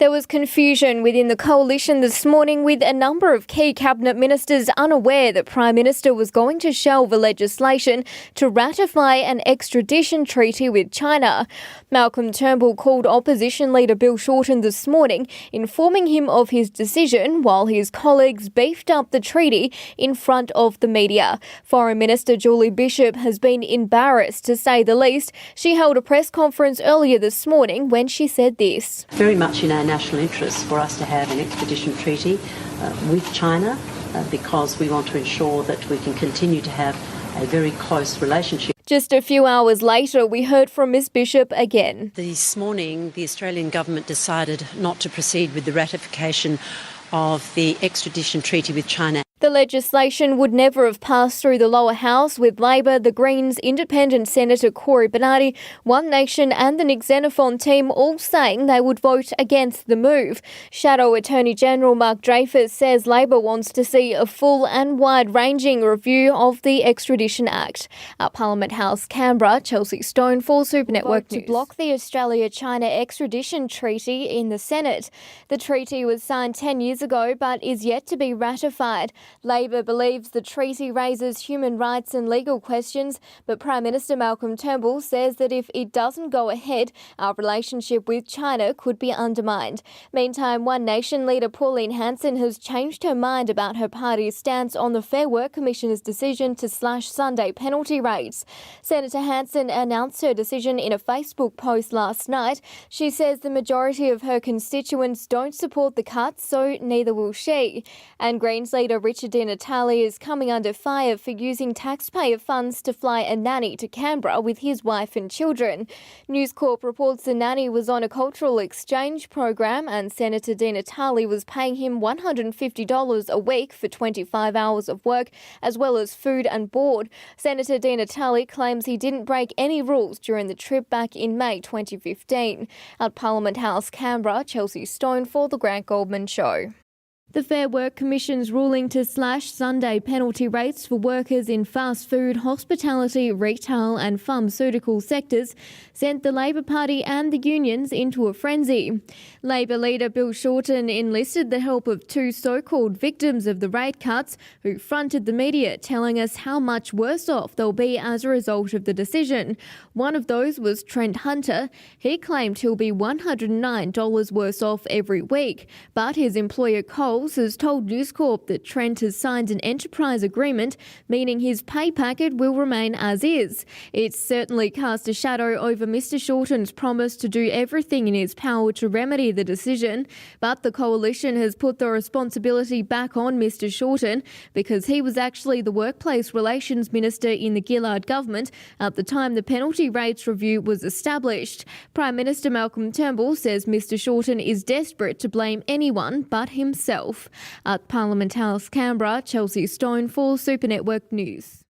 There was confusion within the coalition this morning, with a number of key cabinet ministers unaware that Prime Minister was going to shelve a legislation to ratify an extradition treaty with China. Malcolm Turnbull called opposition leader Bill Shorten this morning, informing him of his decision, while his colleagues beefed up the treaty in front of the media. Foreign Minister Julie Bishop has been embarrassed, to say the least. She held a press conference earlier this morning when she said this. Very much in our national interest for us to have an extradition treaty with China because we want to ensure that we can continue to have a very close relationship. Just a few hours later, we heard from Ms Bishop again. This morning, the Australian government decided not to proceed with the ratification of the extradition treaty with China. The legislation would never have passed through the lower house, with Labor, the Greens, Independent Senator Cory Bernardi, One Nation and the Nick Xenophon team all saying they would vote against the move. Shadow Attorney General Mark Dreyfus says Labor wants to see a full and wide-ranging review of the Extradition Act. At Parliament House, Canberra, Chelsie Stone for Super Network News. To block the Australia-China extradition treaty in the Senate. The treaty was signed 10 years ago but is yet to be ratified. Labor believes the treaty raises human rights and legal questions, but Prime Minister Malcolm Turnbull says that if it doesn't go ahead, our relationship with China could be undermined. Meantime, One Nation leader Pauline Hanson has changed her mind about her party's stance on the Fair Work Commission's decision to slash Sunday penalty rates. Senator Hanson announced her decision in a Facebook post last night. She says the majority of her constituents don't support the cuts, so neither will she. And Greens leader Richard Di Natale is coming under fire for using taxpayer funds to fly a nanny to Canberra with his wife and children. News Corp reports the nanny was on a cultural exchange program and Senator Di Natale was paying him $150 a week for 25 hours of work, as well as food and board. Senator Di Natale claims he didn't break any rules during the trip back in May 2015. At Parliament House, Canberra, Chelsie Stone for The Grant Goldman Show. The Fair Work Commission's ruling to slash Sunday penalty rates for workers in fast food, hospitality, retail and pharmaceutical sectors sent the Labor Party and the unions into a frenzy. Labor leader Bill Shorten enlisted the help of two so-called victims of the rate cuts who fronted the media, telling us how much worse off they'll be as a result of the decision. One of those was Trent Hunter. He claimed he'll be $109 worse off every week, but his employer Coles has told News Corp that Trent has signed an enterprise agreement, meaning his pay packet will remain as is. It's certainly cast a shadow over Mr Shorten's promise to do everything in his power to remedy the decision, but the coalition has put the responsibility back on Mr Shorten because he was actually the Workplace Relations Minister in the Gillard government at the time the penalty rates review was established. Prime Minister Malcolm Turnbull says Mr Shorten is desperate to blame anyone but himself. At Parliament House, Canberra, Chelsie Stone for Super Network News.